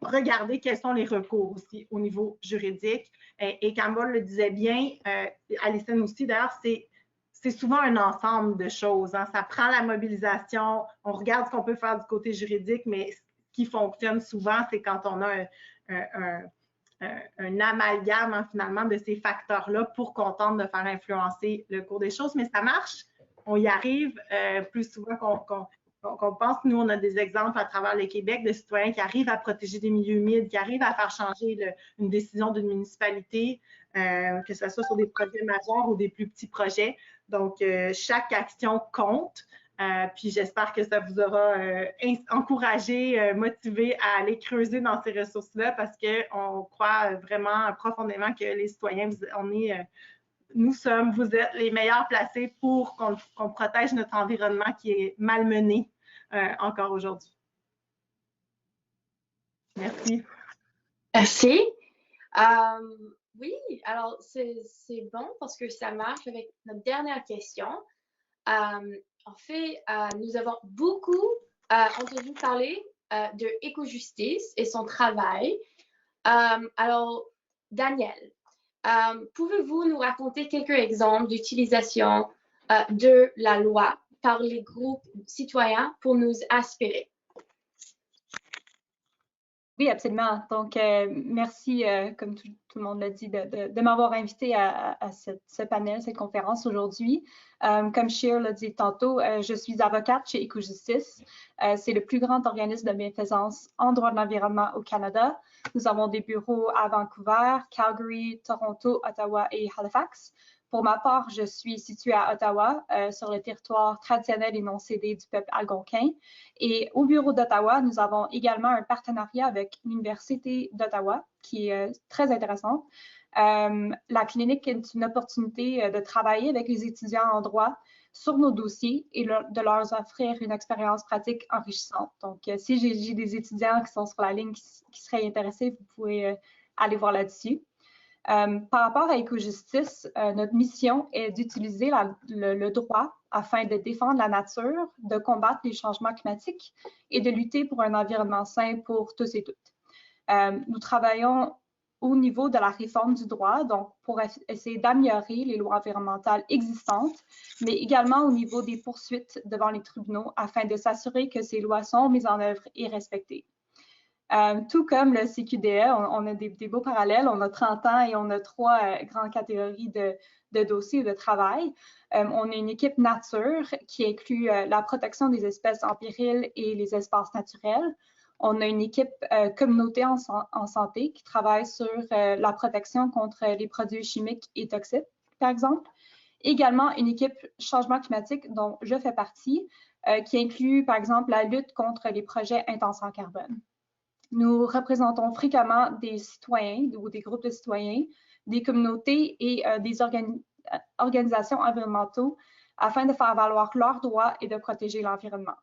regarder quels sont les recours aussi au niveau juridique. Et Campbell le disait bien, Alison aussi d'ailleurs, c'est souvent un ensemble de choses. Hein. Ça prend la mobilisation, on regarde ce qu'on peut faire du côté juridique, mais ce qui fonctionne souvent, c'est quand on a un amalgame hein, finalement de ces facteurs-là pour qu'on tente de faire influencer le cours des choses. Mais ça marche, on y arrive plus souvent qu'on pense. Nous, on a des exemples à travers le Québec de citoyens qui arrivent à protéger des milieux humides, qui arrivent à faire changer une décision d'une municipalité, que ce soit sur des projets majeurs ou des plus petits projets. Donc, chaque action compte. Puis j'espère que ça vous aura encouragé, motivé à aller creuser dans ces ressources-là parce qu'on croit vraiment profondément que les citoyens, vous êtes les meilleurs placés pour qu'on protège notre environnement qui est malmené encore aujourd'hui. Merci. Merci. Oui, alors c'est bon parce que ça marche avec notre dernière question. En fait, nous avons beaucoup entendu parler de éco-justice et son travail. Alors, Daniel, pouvez-vous nous raconter quelques exemples d'utilisation de la loi par les groupes citoyens pour nous inspirer? Oui, absolument. Donc, merci, comme tout le monde l'a dit, de m'avoir invité à ce panel, cette conférence aujourd'hui. Comme Cher l'a dit tantôt, je suis avocate chez Éco-Justice. C'est le plus grand organisme de bienfaisance en droit de l'environnement au Canada. Nous avons des bureaux à Vancouver, Calgary, Toronto, Ottawa et Halifax. Pour ma part, je suis située à Ottawa, sur le territoire traditionnel et non cédé du peuple algonquin. Et au bureau d'Ottawa, nous avons également un partenariat avec l'Université d'Ottawa, qui est très intéressante. La clinique est une opportunité de travailler avec les étudiants en droit sur nos dossiers et de leur offrir une expérience pratique enrichissante. Donc, si j'ai des étudiants qui sont sur la ligne qui seraient intéressés, vous pouvez aller voir là-dessus. Par rapport à Éco-Justice, notre mission est d'utiliser le droit afin de défendre la nature, de combattre les changements climatiques et de lutter pour un environnement sain pour tous et toutes. Nous travaillons au niveau de la réforme du droit, donc pour essayer d'améliorer les lois environnementales existantes, mais également au niveau des poursuites devant les tribunaux afin de s'assurer que ces lois sont mises en œuvre et respectées. Tout comme le CQDE, on a des beaux parallèles. On a 30 ans et on a 3 grandes catégories de dossiers de travail. On a une équipe nature qui inclut la protection des espèces en péril et les espaces naturels. On a une équipe communauté en santé qui travaille sur la protection contre les produits chimiques et toxiques, par exemple. Également, une équipe changement climatique dont je fais partie, qui inclut, par exemple, la lutte contre les projets intenses en carbone. Nous représentons fréquemment des citoyens ou des groupes de citoyens, des communautés et des organisations environnementaux afin de faire valoir leurs droits et de protéger l'environnement.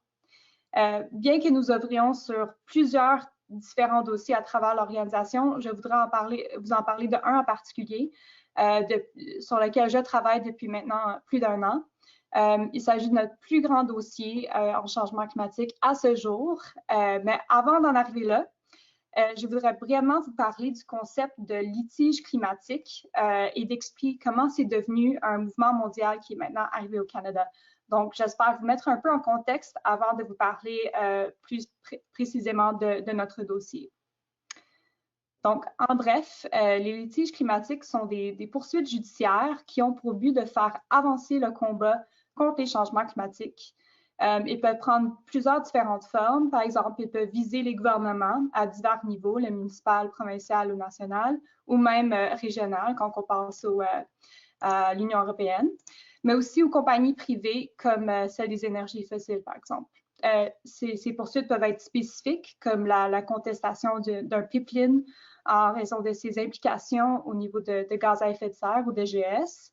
Bien que nous œuvrions sur plusieurs différents dossiers à travers l'organisation, je voudrais vous en parler de un en particulier sur lequel je travaille depuis maintenant plus d'1 an. Il s'agit de notre plus grand dossier en changement climatique à ce jour. Mais avant d'en arriver là, je voudrais brièvement vous parler du concept de litige climatique et d'expliquer comment c'est devenu un mouvement mondial qui est maintenant arrivé au Canada. Donc, j'espère vous mettre un peu en contexte avant de vous parler plus précisément de notre dossier. Donc, en bref, les litiges climatiques sont des poursuites judiciaires qui ont pour but de faire avancer le combat contre les changements climatiques. Ils peuvent prendre plusieurs différentes formes. Par exemple, ils peuvent viser les gouvernements à divers niveaux, le municipal, provincial ou national, ou même régional, quand on pense à l'Union européenne, mais aussi aux compagnies privées comme celle des énergies fossiles, par exemple. Ces poursuites peuvent être spécifiques, comme la contestation d'un pipeline en raison de ses implications au niveau de gaz à effet de serre ou de GES,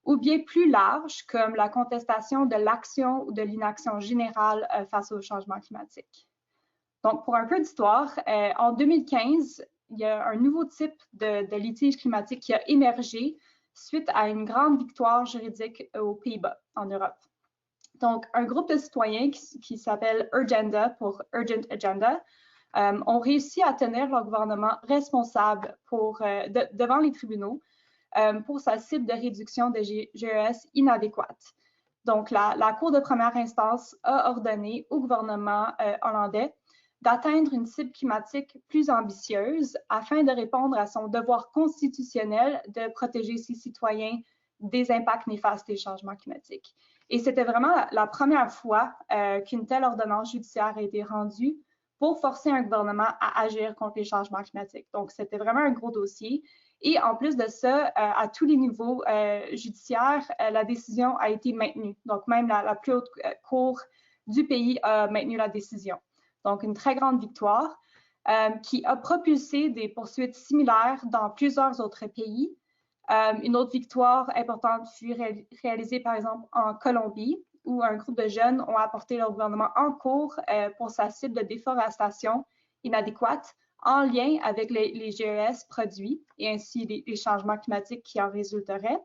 ou bien plus large, comme la contestation de l'action ou de l'inaction générale face au changement climatique. Donc, pour un peu d'histoire, en 2015, il y a un nouveau type de litige climatique qui a émergé suite à une grande victoire juridique aux Pays-Bas, en Europe. Donc, un groupe de citoyens qui s'appelle Urgenda pour Urgent Agenda ont réussi à tenir leur gouvernement responsable devant les tribunaux pour sa cible de réduction de GES inadéquate. Donc, la Cour de première instance a ordonné au gouvernement hollandais d'atteindre une cible climatique plus ambitieuse afin de répondre à son devoir constitutionnel de protéger ses citoyens des impacts néfastes des changements climatiques. Et c'était vraiment la première fois qu'une telle ordonnance judiciaire a été rendue pour forcer un gouvernement à agir contre les changements climatiques. Donc, c'était vraiment un gros dossier. Et en plus de ça, à tous les niveaux judiciaires, la décision a été maintenue. Donc, même la plus haute cour du pays a maintenu la décision. Donc, une très grande victoire qui a propulsé des poursuites similaires dans plusieurs autres pays. Une autre victoire importante fut réalisée, par exemple, en Colombie, où un groupe de jeunes ont apporté leur gouvernement en cours pour sa cible de déforestation inadéquate en lien avec les GES produits et ainsi les changements climatiques qui en résulteraient.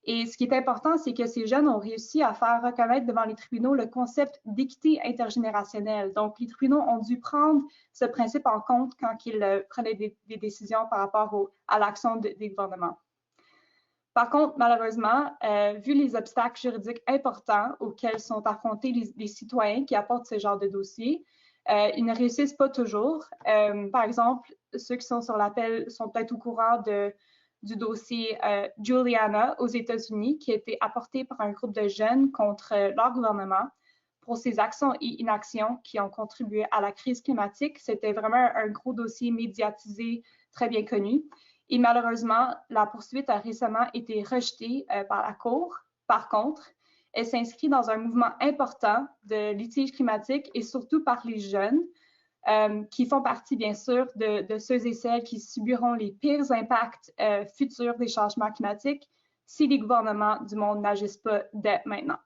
Et ce qui est important, c'est que ces jeunes ont réussi à faire reconnaître devant les tribunaux le concept d'équité intergénérationnelle. Donc, les tribunaux ont dû prendre ce principe en compte quand ils prenaient des décisions par rapport à l'action des gouvernements. Par contre, malheureusement, vu les obstacles juridiques importants auxquels sont affrontés les citoyens qui apportent ce genre de dossier, ils ne réussissent pas toujours. Par exemple, ceux qui sont sur l'appel sont peut-être au courant du dossier Juliana aux États-Unis qui a été apporté par un groupe de jeunes contre leur gouvernement pour ses actions et inactions qui ont contribué à la crise climatique. C'était vraiment un gros dossier médiatisé, très bien connu. Et malheureusement, la poursuite a récemment été rejetée par la Cour. Par contre, elle s'inscrit dans un mouvement important de litige climatique et surtout par les jeunes qui font partie, bien sûr, de ceux et celles qui subiront les pires impacts futurs des changements climatiques si les gouvernements du monde n'agissent pas dès maintenant.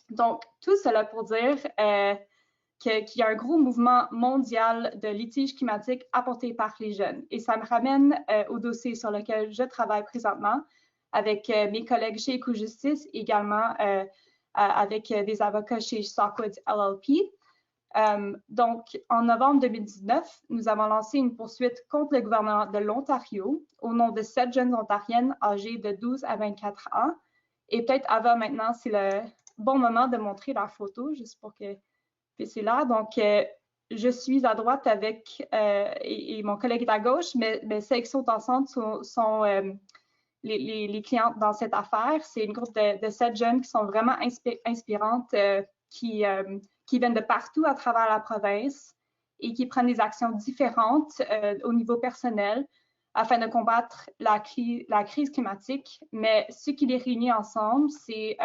Donc, tout cela pour dire qu'il y a un gros mouvement mondial de litige climatique apporté par les jeunes. Et ça me ramène au dossier sur lequel je travaille présentement avec mes collègues chez Ecojustice, également avec des avocats chez Stockwood LLP. Donc, en novembre 2019, nous avons lancé une poursuite contre le gouvernement de l'Ontario au nom de 7 jeunes ontariennes âgées de 12 à 24 ans. Et peut-être, Ava, maintenant, c'est le bon moment de montrer leur photo, juste pour que c'est là. Donc, je suis à droite avec, et mon collègue est à gauche, mais celles qui sont ensemble sont les clientes dans cette affaire. C'est une groupe de 7 jeunes qui sont vraiment inspirantes, qui viennent de partout à travers la province et qui prennent des actions différentes au niveau personnel afin de combattre la crise climatique. Mais ce qui les réunit ensemble, c'est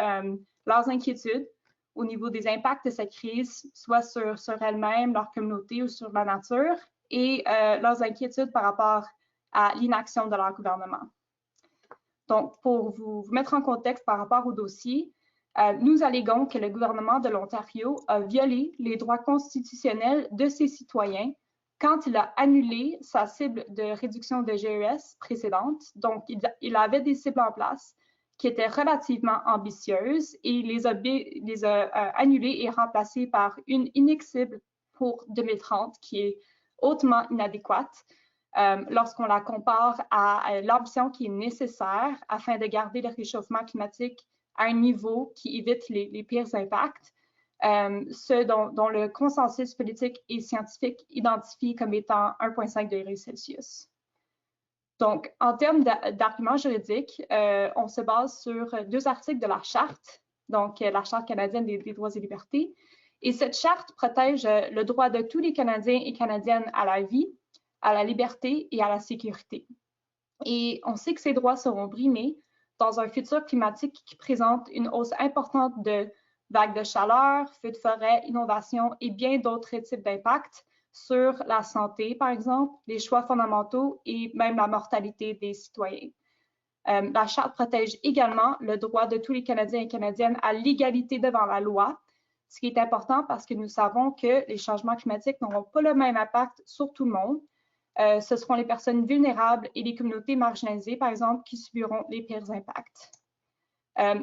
leurs inquiétudes au niveau des impacts de cette crise, soit sur elles-mêmes, leur communauté ou sur la nature, et leurs inquiétudes par rapport à l'inaction de leur gouvernement. Donc, pour vous mettre en contexte par rapport au dossier, nous alléguons que le gouvernement de l'Ontario a violé les droits constitutionnels de ses citoyens quand il a annulé sa cible de réduction de GES précédente. Donc, il avait des cibles en place qui étaient relativement ambitieuses et les a annulées et remplacées par une unique cible pour 2030 qui est hautement inadéquate lorsqu'on la compare à l'ambition qui est nécessaire afin de garder le réchauffement climatique à un niveau qui évite les pires impacts, ce dont le consensus politique et scientifique identifie comme étant 1,5 degrés Celsius. Donc, en termes d'arguments juridiques, on se base sur 2 articles de la Charte, donc la Charte canadienne des droits et libertés. Et cette charte protège le droit de tous les Canadiens et Canadiennes à la vie, à la liberté et à la sécurité. Et on sait que ces droits seront brimés dans un futur climatique qui présente une hausse importante de vagues de chaleur, feux de forêt, inondations et bien d'autres types d'impacts sur la santé, par exemple, les choix fondamentaux et même la mortalité des citoyens. La Charte protège également le droit de tous les Canadiens et Canadiennes à l'égalité devant la loi, ce qui est important parce que nous savons que les changements climatiques n'auront pas le même impact sur tout le monde. Ce seront les personnes vulnérables et les communautés marginalisées, par exemple, qui subiront les pires impacts.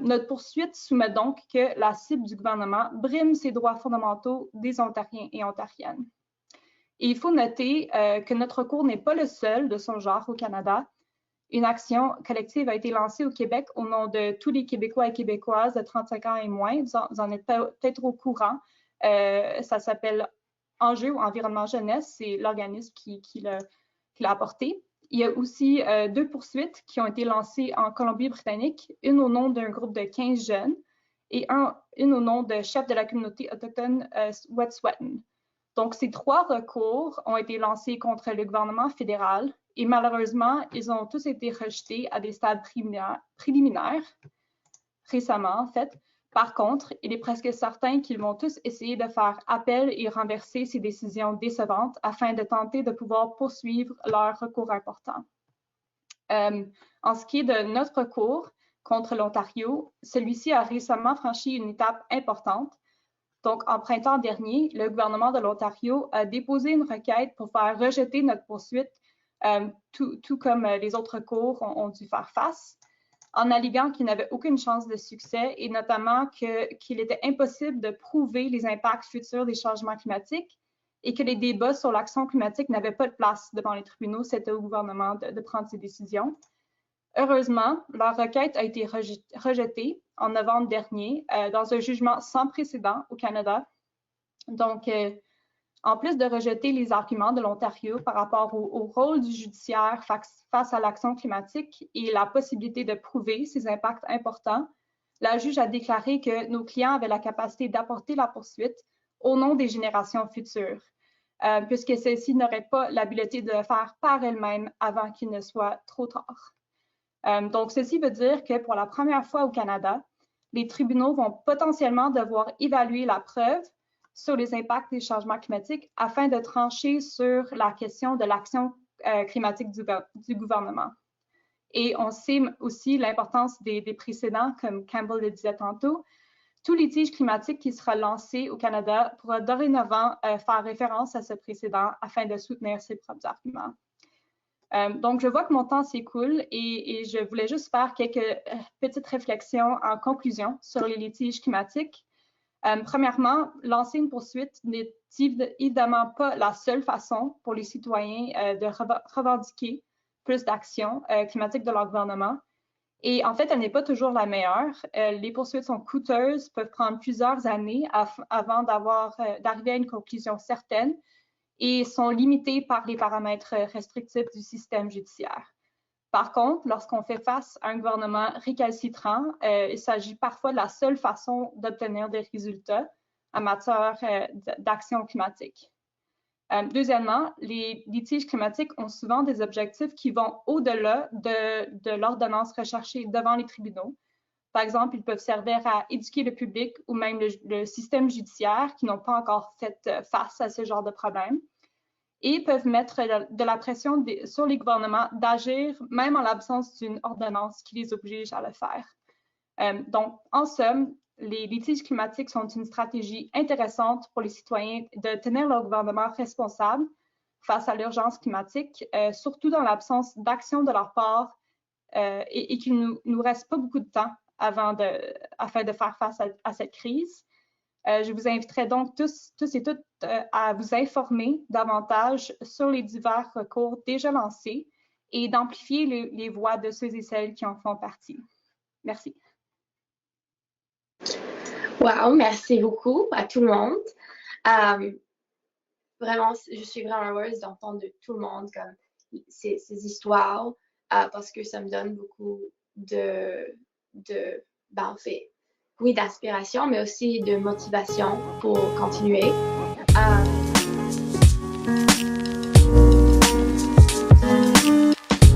Notre poursuite soumet donc que la cible du gouvernement brime ces droits fondamentaux des Ontariens et Ontariennes. Et il faut noter que notre recours n'est pas le seul de son genre au Canada. Une action collective a été lancée au Québec au nom de tous les Québécois et Québécoises de 35 ans et moins. Vous en êtes peut-être au courant. Ça s'appelle Enjeux ou Environnement Jeunesse. C'est l'organisme qui l'a apporté. Il y a aussi 2 poursuites qui ont été lancées en Colombie-Britannique, une au nom d'un groupe de 15 jeunes et une au nom de chefs de la communauté autochtone Wet'suwet'en. Donc, ces 3 recours ont été lancés contre le gouvernement fédéral et malheureusement, ils ont tous été rejetés à des stades préliminaires, récemment en fait. Par contre, il est presque certain qu'ils vont tous essayer de faire appel et renverser ces décisions décevantes afin de tenter de pouvoir poursuivre leur recours important. En ce qui est de notre recours contre l'Ontario, celui-ci a récemment franchi une étape importante. Donc, en printemps dernier, le gouvernement de l'Ontario a déposé une requête pour faire rejeter notre poursuite, tout comme les autres recours ont dû faire face, en alléguant qu'il n'avait aucune chance de succès et notamment qu'il était impossible de prouver les impacts futurs des changements climatiques et que les débats sur l'action climatique n'avaient pas de place devant les tribunaux. C'était au gouvernement de prendre ces décisions. Heureusement, leur requête a été rejetée en novembre dernier dans un jugement sans précédent au Canada. Donc, en plus de rejeter les arguments de l'Ontario par rapport au rôle du judiciaire face à l'action climatique et la possibilité de prouver ces impacts importants, la juge a déclaré que nos clients avaient la capacité d'apporter la poursuite au nom des générations futures, puisque celles-ci n'auraient pas l'habileté de le faire par elles-mêmes avant qu'il ne soit trop tard. Donc, ceci veut dire que pour la première fois au Canada, les tribunaux vont potentiellement devoir évaluer la preuve sur les impacts des changements climatiques afin de trancher sur la question de l'action climatique du gouvernement. Et on sait aussi l'importance des précédents, comme Campbell le disait tantôt. Tout litige climatique qui sera lancé au Canada pourra dorénavant faire référence à ce précédent afin de soutenir ses propres arguments. Donc, je vois que mon temps s'écoule et je voulais juste faire quelques petites réflexions en conclusion sur les litiges climatiques. Premièrement, lancer une poursuite n'est évidemment pas la seule façon pour les citoyens de revendiquer plus d'actions climatiques de leur gouvernement. Et en fait, elle n'est pas toujours la meilleure. Les poursuites sont coûteuses, peuvent prendre plusieurs années avant d'arriver à une conclusion certaine et sont limitées par les paramètres restrictifs du système judiciaire. Par contre, lorsqu'on fait face à un gouvernement récalcitrant, il s'agit parfois de la seule façon d'obtenir des résultats en matière d'action climatique. Deuxièmement, les litiges climatiques ont souvent des objectifs qui vont au-delà de l'ordonnance recherchée devant les tribunaux. Par exemple, ils peuvent servir à éduquer le public ou même le système judiciaire qui n'ont pas encore fait face à ce genre de problème et peuvent mettre de la pression sur les gouvernements d'agir même en l'absence d'une ordonnance qui les oblige à le faire. Donc, en somme, les litiges climatiques sont une stratégie intéressante pour les citoyens de tenir leur gouvernement responsable face à l'urgence climatique, surtout dans l'absence d'action de leur part et qu'il ne nous reste pas beaucoup de temps afin de faire face à cette crise. Je vous inviterai donc tous et toutes à vous informer davantage sur les divers recours déjà lancés et d'amplifier les voix de ceux et celles qui en font partie. Merci. Wow, merci beaucoup à tout le monde. Vraiment, je suis vraiment heureuse d'entendre de tout le monde comme ces histoires parce que ça me donne beaucoup en fait, oui, d'inspiration, mais aussi de motivation pour continuer.